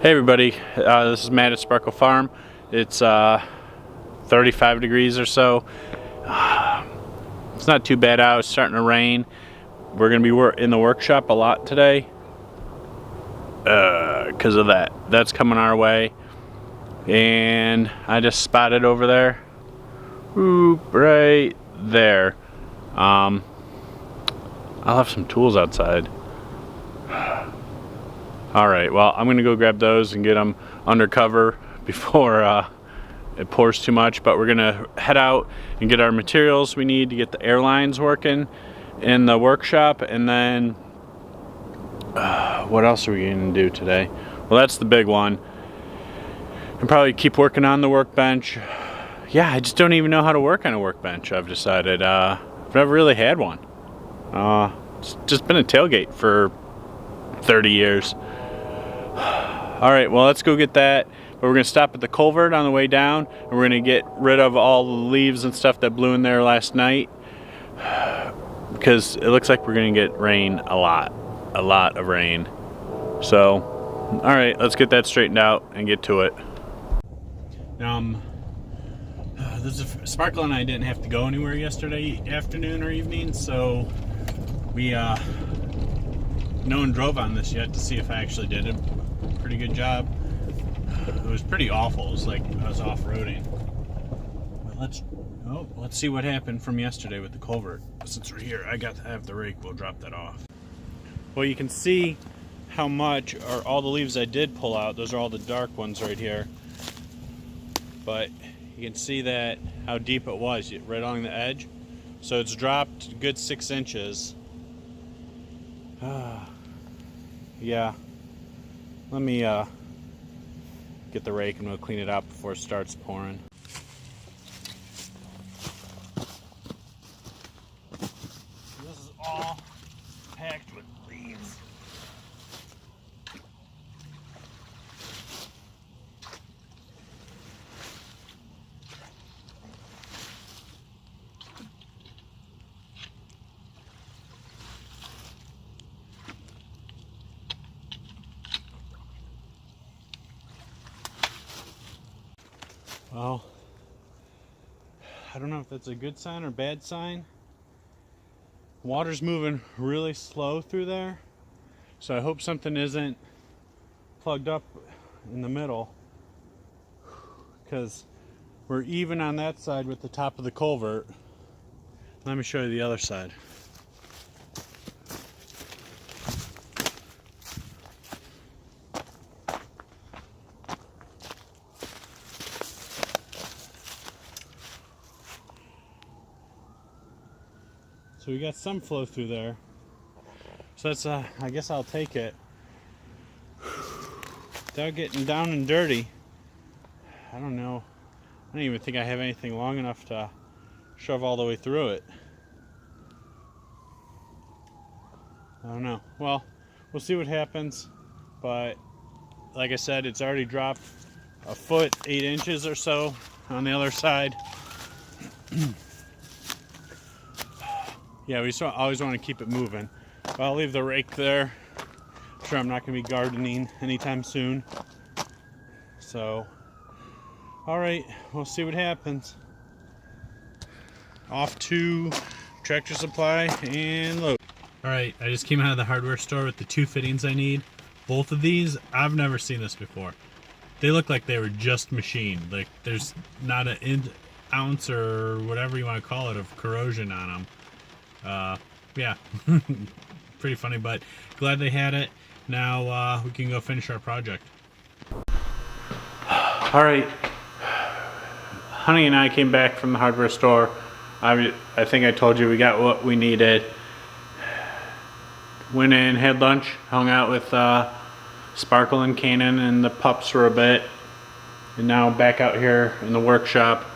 Hey everybody, this is Matt at Sparkle Farm. It's 35 degrees or so. It's not too bad out. It's starting to rain. We're going to be in the workshop a lot today because of that. That's coming our way. And I just spotted over there. Oop, right there. I'll have some tools outside. Alright, well, I'm going to go grab those and get them under cover before it pours too much. But we're going to head out and get our materials we need to get the air lines working in the workshop. And then, what else are we going to do today? Well, that's the big one. And probably keep working on the workbench. Yeah, I just don't even know how to work on a workbench, I've decided. I've never really had one. It's just been a tailgate for 30 years. Alright, well, let's go get that. But we're going to stop at the culvert on the way down, and we're going to get rid of all the leaves and stuff that blew in there last night, because it looks like we're going to get rain a lot of rain. So, alright, let's get that straightened out and get to it. Sparkle and I didn't have to go anywhere yesterday afternoon or evening, so we no one drove on this yet to see if I actually did a pretty good job. It was pretty awful. It was like I was off-roading. But let's see what happened from yesterday with the culvert. Since we're here, I have the rake. We'll drop that off. Well, you can see how much, or all the leaves I did pull out. Those are all the dark ones right here. But you can see that how deep it was, right along the edge. So it's dropped a good 6 inches. Yeah, let me get the rake and we'll clean it out before it starts pouring. This is all packed with leaves. Well, I don't know if that's a good sign or bad sign. Water's moving really slow through there, so I hope something isn't plugged up in the middle, because we're even on that side with the top of the culvert. Let me show you the other side. So we got some flow through there. So that's, I guess I'll take it. Without getting down and dirty. I don't know. I don't even think I have anything long enough to shove all the way through it. I don't know. Well, we'll see what happens. But like I said, it's already dropped a foot, 8 inches or so on the other side. Yeah, we always want to keep it moving. But I'll leave the rake there. I'm sure I'm not going to be gardening anytime soon. So, alright, we'll see what happens. Off to Tractor Supply and load. Alright, I just came out of the hardware store with the 2 fittings I need. Both of these, I've never seen this before. They look like they were just machined. Like, there's not an ounce or whatever you want to call it of corrosion on them. Yeah, pretty funny, but glad they had it. Now we can go finish our project. Alright, Honey and I came back from the hardware store. I think I told you we got what we needed. Went in, had lunch, hung out with Sparkle and Kanan and the pups for a bit. And now back out here in the workshop.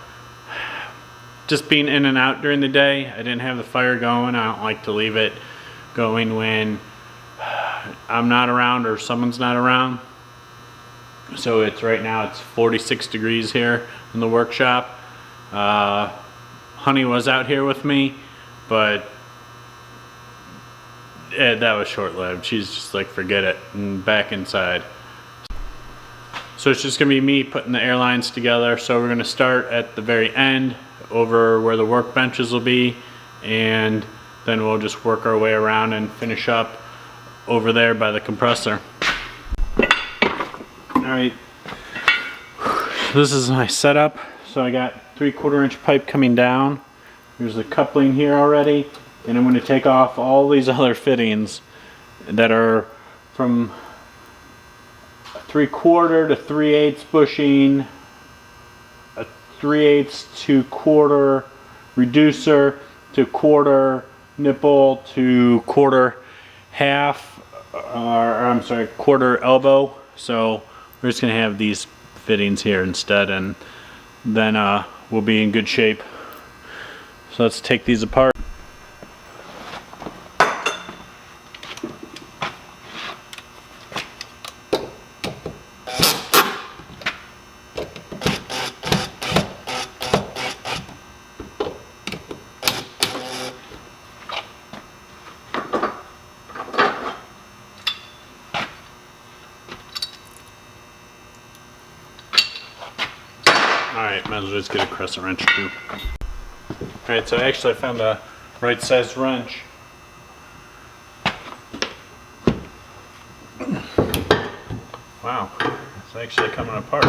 Just being in and out during the day. I didn't have the fire going. I don't like to leave it going when I'm not around or someone's not around. So right now it's 46 degrees here in the workshop. Honey was out here with me, but that was short-lived. She's just like, forget it, and back inside. So it's just gonna be me putting the air lines together. So we're gonna start at the very end over where the workbenches will be, and then we'll just work our way around and finish up over there by the compressor. Alright, this is my setup. So I got 3/4 inch pipe coming down. There's the coupling here already, and I'm going to take off all these other fittings that are from 3/4 to 3/8 bushing, a 3/8 to 1/4 reducer to 1/4 nipple to 1/4 half, or I'm sorry, 1/4 elbow. So we're just going to have these fittings here instead, and then we'll be in good shape. So let's take these apart. Alright, might as well just get a crescent wrench too. Alright, so I found a right sized wrench. Wow, it's actually coming apart.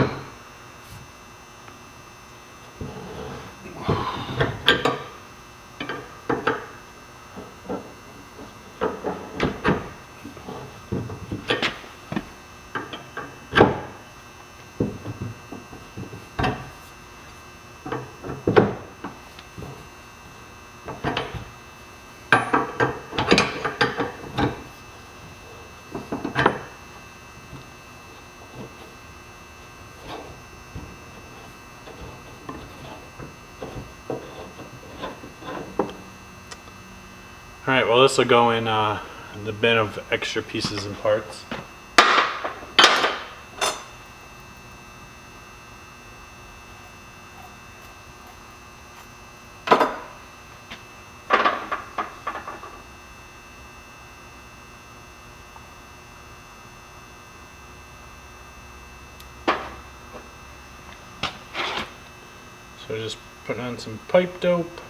Alright, well this will go in the bin of extra pieces and parts. So just putting on some pipe dope.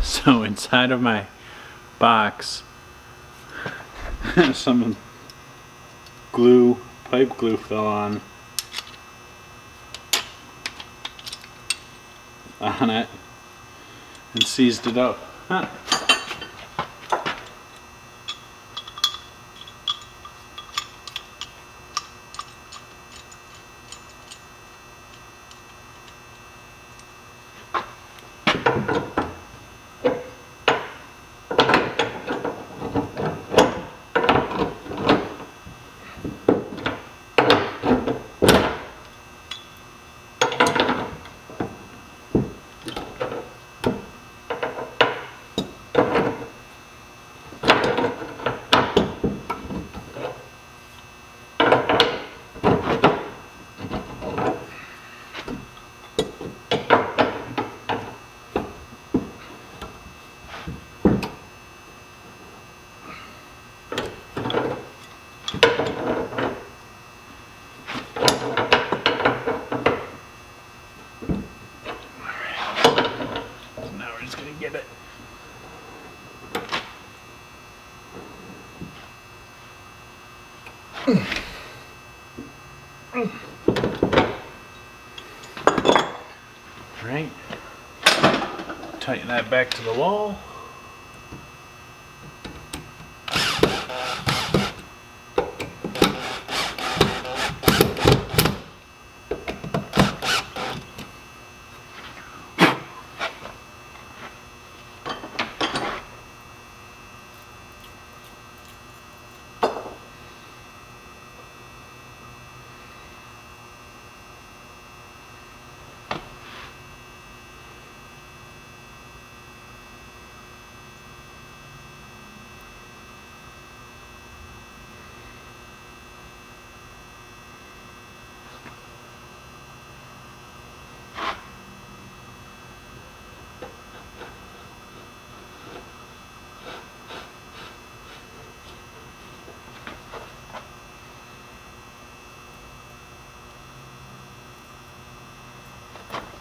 So inside of my box, some glue, pipe glue fell on it and seized it up. Huh. just gonna get it. Alright, tighten that back to the wall.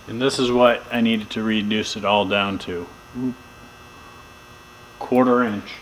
And this is what I needed to reduce it all down to. 1/4 inch.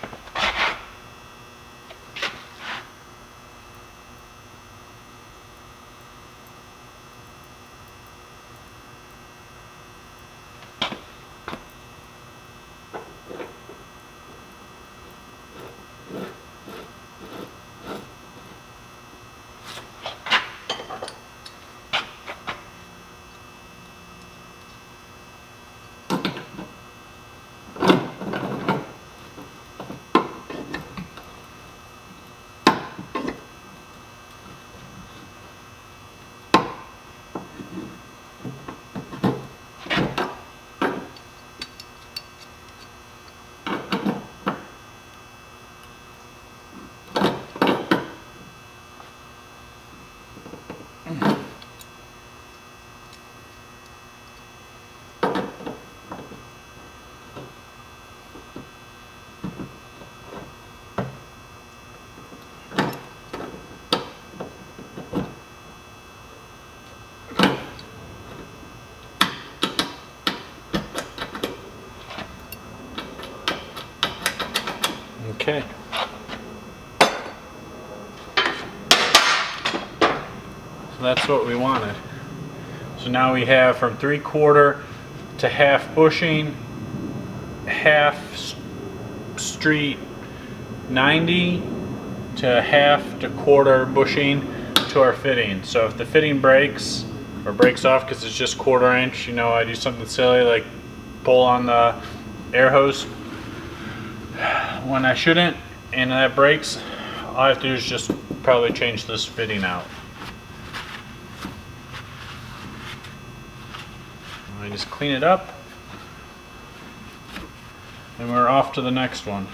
Okay. So that's what we wanted. So now we have from 3/4 to half bushing, half street 90 to half to 1/4 bushing to our fitting. So if the fitting breaks or breaks off because it's just 1/4 inch, you know, I do something silly like pull on the air hose when I shouldn't, and that breaks, all I have to do is just probably change this fitting out. I just clean it up, and we're off to the next one.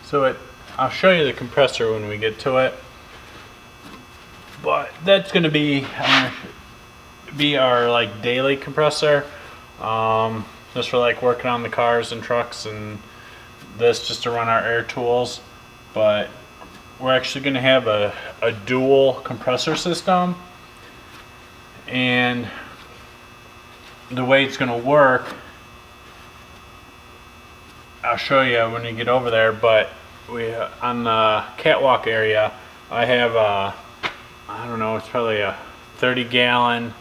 So I'll show you the compressor when we get to it, but that's going to be our like daily compressor, just for like working on the cars and trucks, and this just to run our air tools. But we're actually going to have a dual compressor system, and the way it's going to work, I'll show you when you get over there. But we on the catwalk area, I have I don't know, it's probably a 30-gallon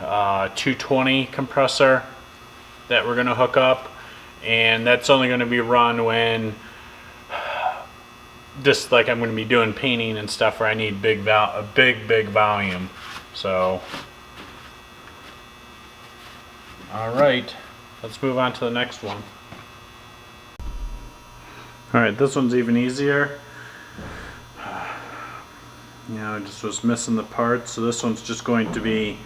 220 compressor that we're going to hook up, and that's only going to be run when just like I'm going to be doing painting and stuff where I need big volume. So all right, let's move on to the next one. Alright, this one's even easier. You know, I just was missing the parts, so this one's just going to be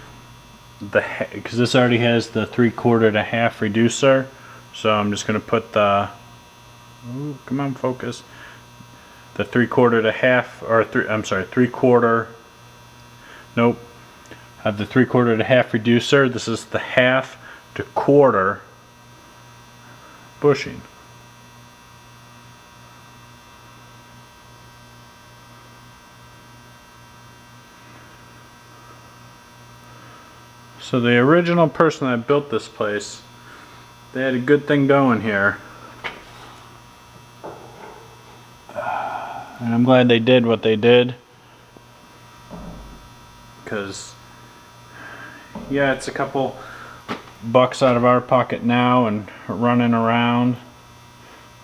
because this already has the 3/4 to half reducer. So I'm just going to put the, ooh, come on, focus, the 3/4 to half, or I'm sorry, 3/4. Nope. I have the 3/4 to half reducer. This is the half to 1/4 bushing. So the original person that built this place, they had a good thing going here. And I'm glad they did what they did. Because, yeah, it's a couple bucks out of our pocket now and running around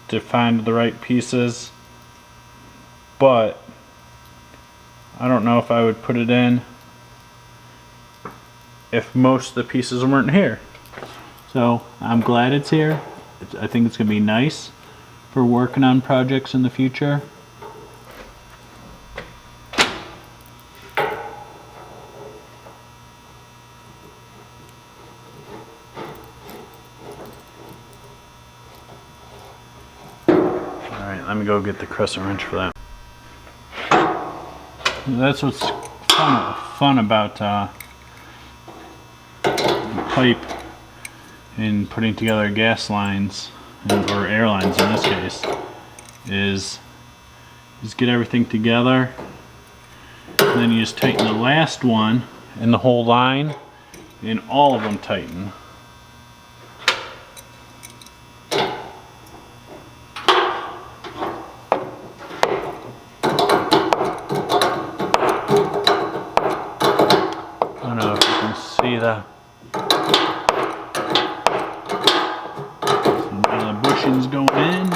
to find the right pieces. But I don't know if I would put it in if most of the pieces weren't here. So I'm glad it's here. I think it's gonna be nice for working on projects in the future. Alright, let me go get the crescent wrench for that. That's what's fun about pipe in putting together gas lines, or air lines in this case, is get everything together, and then you just tighten the last one and the whole line, and all of them tighten. I don't know if you can see that. Now the bushing's going in.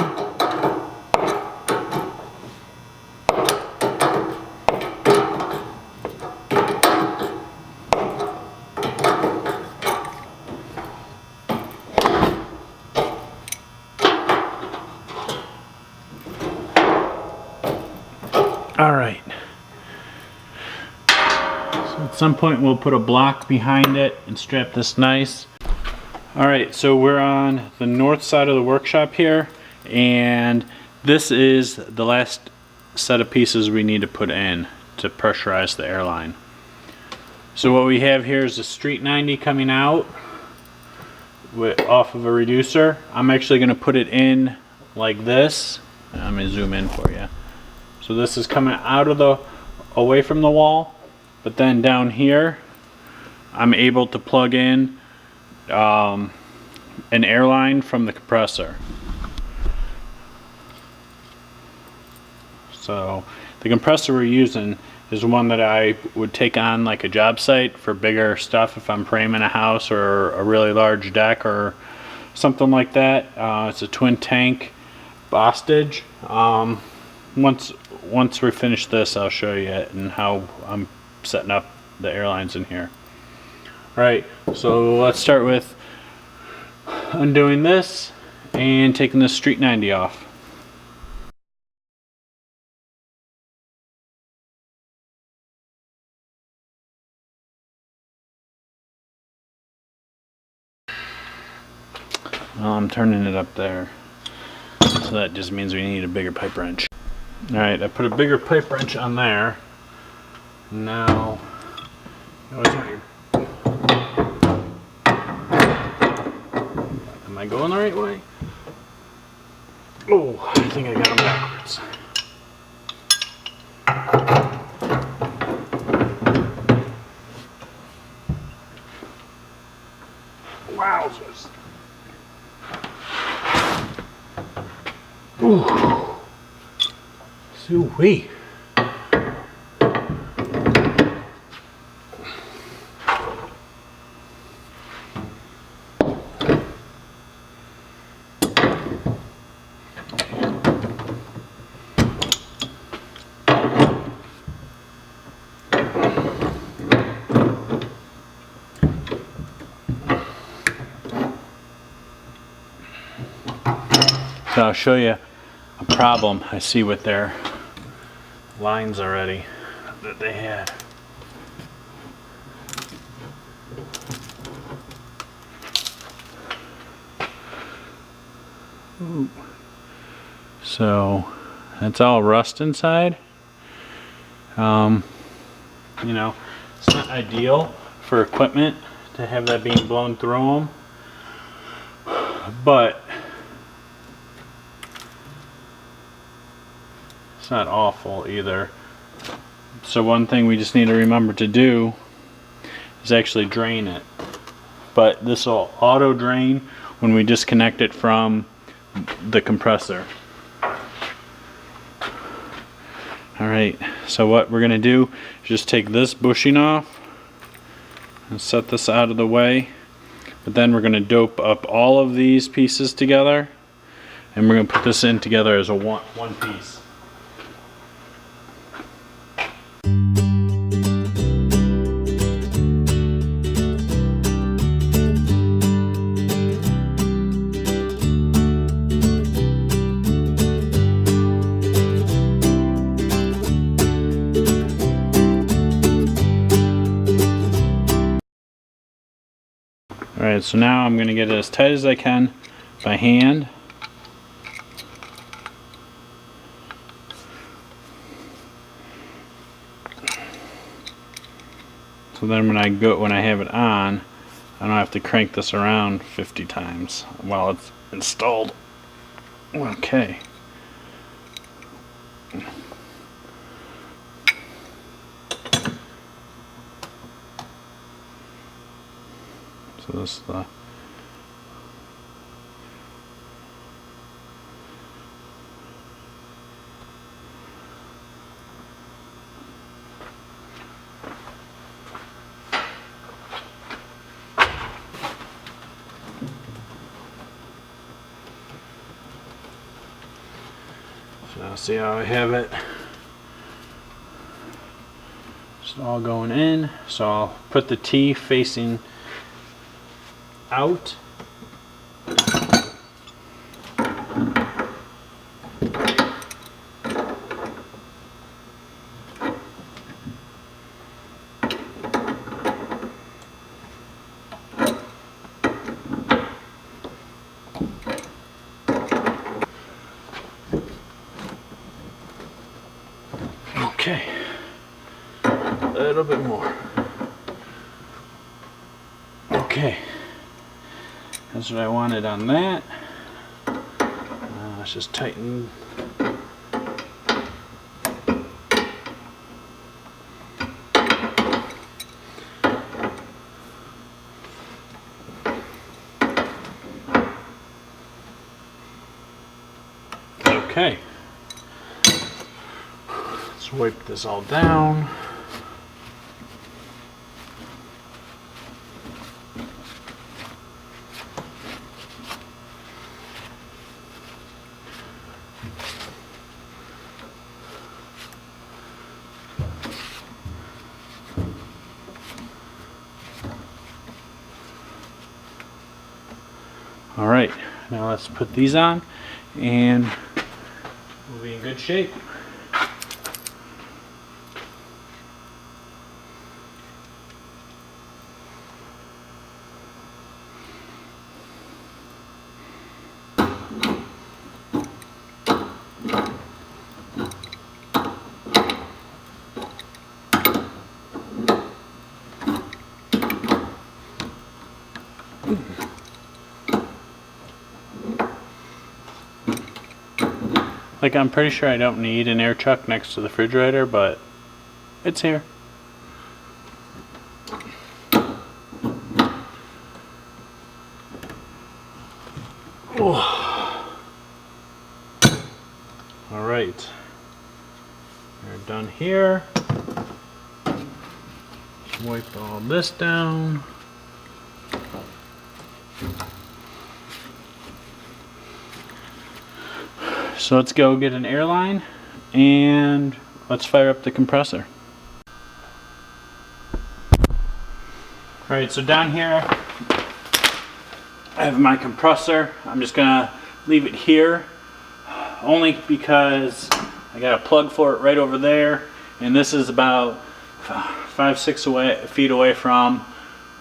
All right. So at some point we'll put a block behind it and strap this nice. All right, so we're on the north side of the workshop here, and this is the last set of pieces we need to put in to pressurize the airline. So what we have here is a Street 90 coming out off of a reducer. I'm actually going to put it in like this. I'm going to zoom in for you. So this is coming out of away from the wall, but then down here I'm able to plug in an airline from the compressor. So the compressor we're using is one that I would take on like a job site for bigger stuff if I'm framing a house or a really large deck or something like that. It's a twin tank Bostage. Once we finish this, I'll show you it and how I'm setting up the airlines in here. Alright, so let's start with undoing this and taking this Street 90 off. Well, I'm turning it up there, so that just means we need a bigger pipe wrench. Alright, I put a bigger pipe wrench on there. Now, am I going the right way? Oh, I think I got them backwards. Wowzers. Ooh. Sweet. So I'll show you a problem I see with their lines already that they had. Ooh. So that's all rust inside. You know, it's not ideal for equipment to have that being blown through them, but It's not awful either. So one thing we just need to remember to do is actually drain it. But this will auto drain when we disconnect it from the compressor. Alright, so what we're going to do is just take this bushing off and set this out of the way. But then we're going to dope up all of these pieces together, and we're going to put this in together as a one piece. Alright, so now I'm going to get it as tight as I can by hand. So then when I have it on, I don't have to crank this around 50 times while it's installed. Okay. So this is the now see how I have it. It's all going in. So I'll put the T facing out. Okay, a little bit more. Okay, that's what I wanted on that. Let's just tighten. Okay. Let's wipe this all down. All right, now let's put these on and we'll be in good shape. Like, I'm pretty sure I don't need an air chuck next to the refrigerator, but it's here. Oh. All right, we're done here. Wipe all this down. So let's go get an airline and let's fire up the compressor. Alright, so down here I have my compressor. I'm just gonna leave it here only because I got a plug for it right over there, and this is about 5-6 feet away from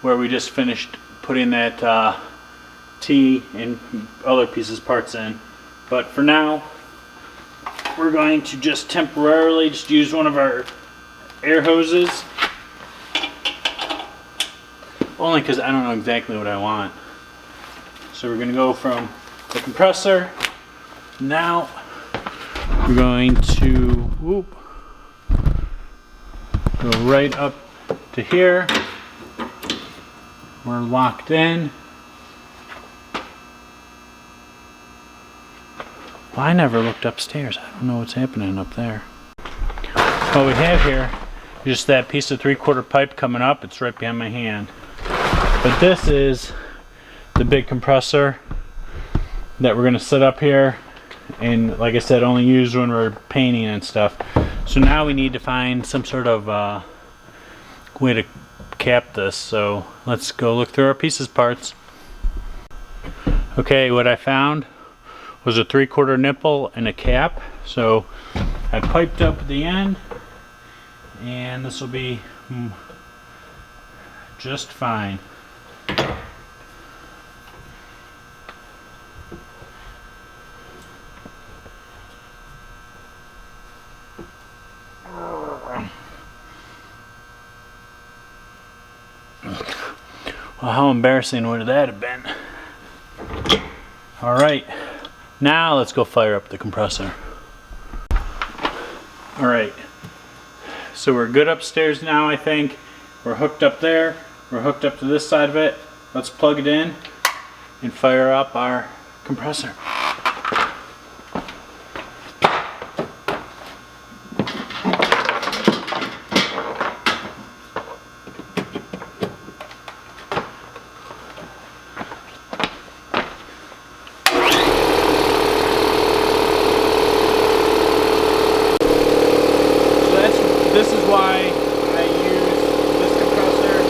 where we just finished putting that T and other pieces parts in. But for now, we're going to just temporarily just use one of our air hoses. Only because I don't know exactly what I want. So we're going to go from the compressor. Now We're going to go right up to here. We're locked in. Well, I never looked upstairs. I don't know what's happening up there. What we have here is just that piece of 3/4 pipe coming up. It's right behind my hand. But this is the big compressor that we're going to set up here, and like I said, only use when we're painting and stuff. So now we need to find some sort of way to cap this. So let's go look through our pieces parts. Okay, what I found was a 3/4 nipple and a cap. So I piped up the end, and this will be just fine. Well, how embarrassing would that have been? Alright, now let's go fire up the compressor. Alright, so we're good upstairs now, I think. We're hooked up there, we're hooked up to this side of it. Let's plug it in and fire up our compressor. This is why I use this compressor.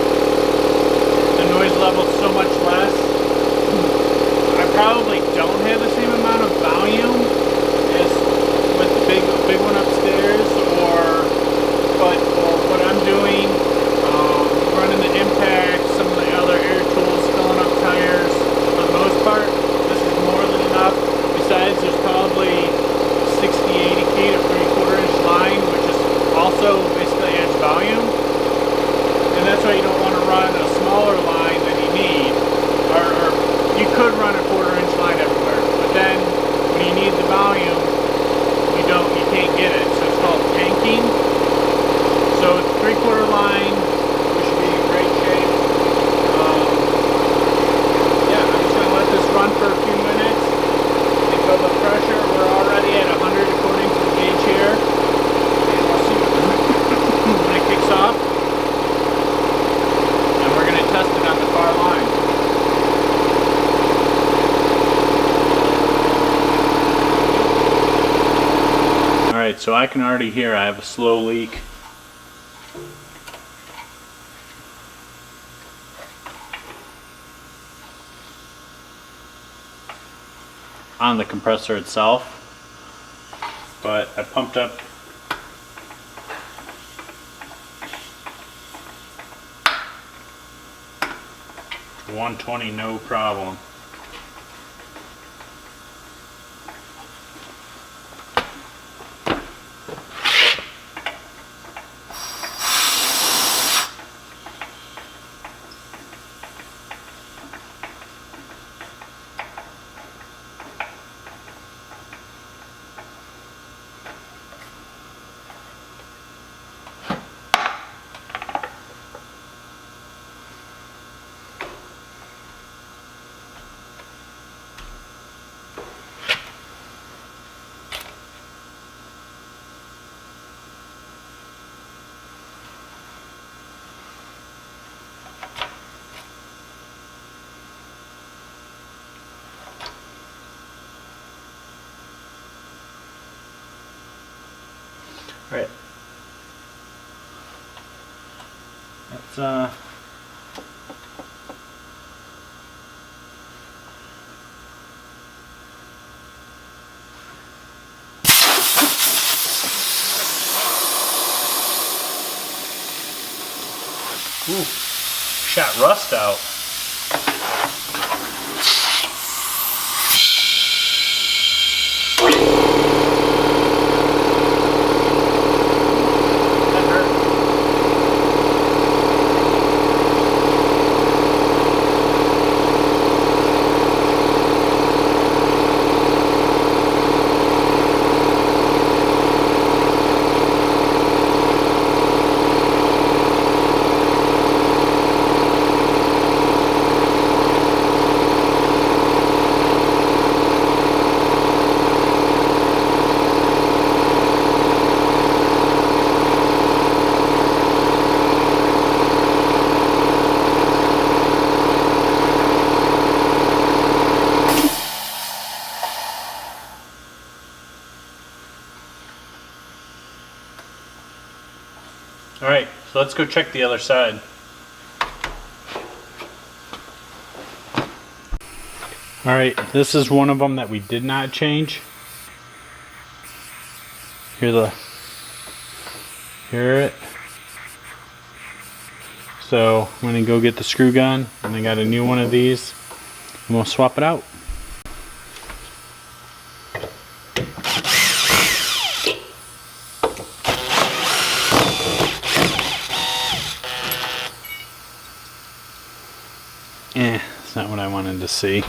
The noise level's so much less. I probably don't have the same amount of volume as with the big one upstairs, but what I'm doing, running the impact, some of the other air tools, filling up tires. For the most part, this is more than enough. Besides, there's probably 60-80 feet of 3/4 inch line, which is also basically adds volume, and that's why you don't want to run a smaller line than you need, or you could run a 1/4 inch line everywhere, but then when you need the volume, you can't get it. So it's called tanking. So it's 3/4 line. We should be in great shape. Yeah, I'm just going to let this run for a few minutes and feel the pressure. We're already at 100 according to the gauge here. When it kicks off, and we're going to test it on the far line. Alright, so I can already hear I have a slow leak. On the compressor itself, but I pumped up 120, no problem. Right. That's ooh, shot rust out. So let's go check the other side. Alright, this is one of them that we did not change. Hear it? So I'm gonna go get the screw gun, and I got a new one of these, and we'll swap it out. It's not what I wanted to see.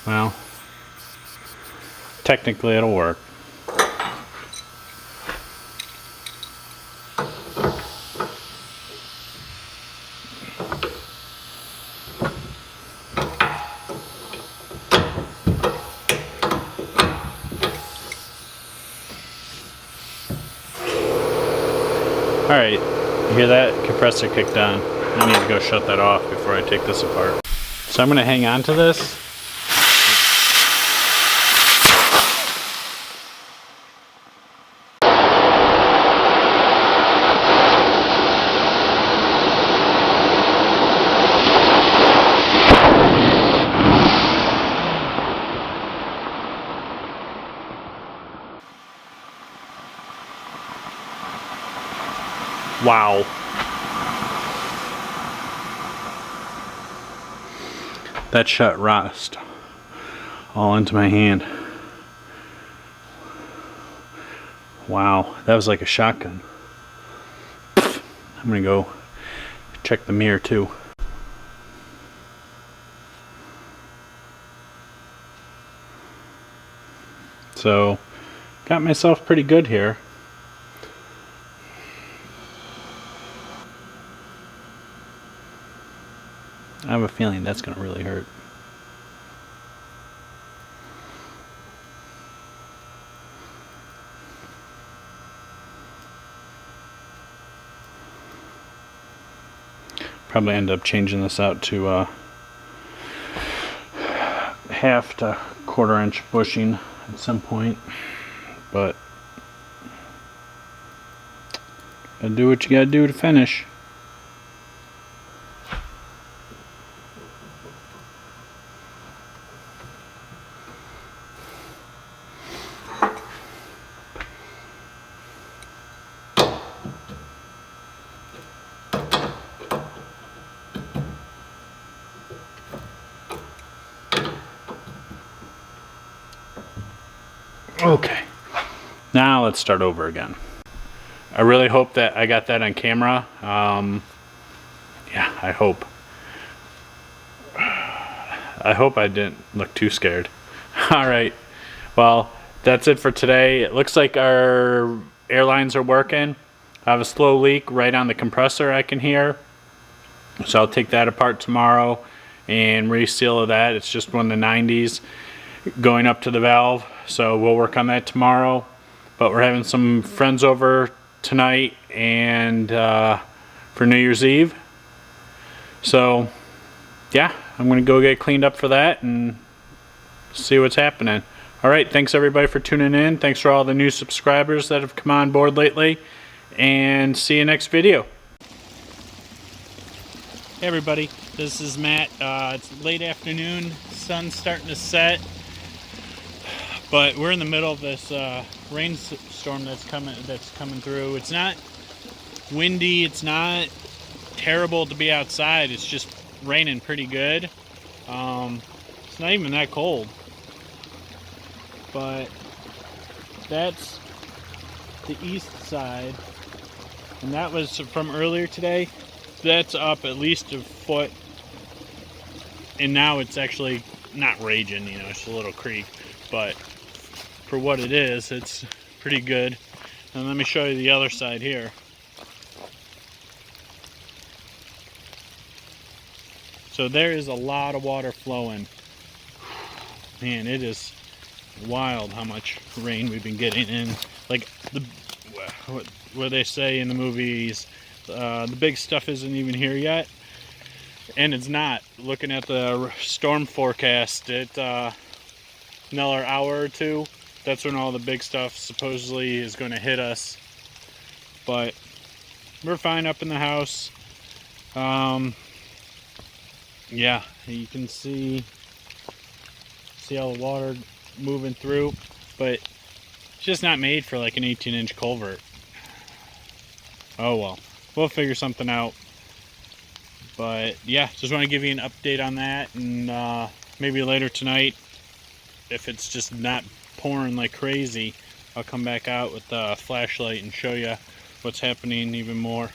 Well, technically it'll work. Alright, you hear that? Compressor kicked on. I need to go shut that off before I take this apart. So I'm going to hang on to this. Wow. That shot rust all into my hand. Wow, that was like a shotgun. I'm gonna go check the mirror too. So, got myself pretty good here. I have a feeling that's going to really hurt. Probably end up changing this out to half to quarter-inch bushing at some point, but gotta do what you gotta do to finish. Okay, now let's start over again. I really hope that I got that on camera. Yeah, I hope. I hope I didn't look too scared. Alright, well, that's it for today. It looks like our airlines are working. I have a slow leak right on the compressor I can hear. So I'll take that apart tomorrow and reseal that. It's just one of the 90s going up to the valve. So we'll work on that tomorrow. But we're having some friends over tonight and for New Year's Eve. So yeah, I'm gonna go get cleaned up for that and see what's happening. Alright, thanks everybody for tuning in. Thanks for all the new subscribers that have come on board lately. And see you next video. Hey everybody, this is Matt. It's late afternoon, sun's starting to set. But we're in the middle of this rainstorm that's coming through. It's not windy, it's not terrible to be outside, it's just raining pretty good. It's not even that cold. But that's the east side, and that was from earlier today. That's up at least a foot, and now it's actually not raging, you know, it's a little creek, but for what it is, it's pretty good. And let me show you the other side here. So there is a lot of water flowing. Man, it is wild how much rain we've been getting in. Like what they say in the movies, the big stuff isn't even here yet. And it's not. Looking at the storm forecast, another hour or two, that's when all the big stuff supposedly is going to hit us. But we're fine up in the house. Yeah, you can see all the water moving through, but it's just not made for like an 18-inch culvert. Oh well, we'll figure something out. But yeah, just want to give you an update on that, and maybe later tonight, if it's just not pouring like crazy, I'll come back out with the flashlight and show you what's happening even more.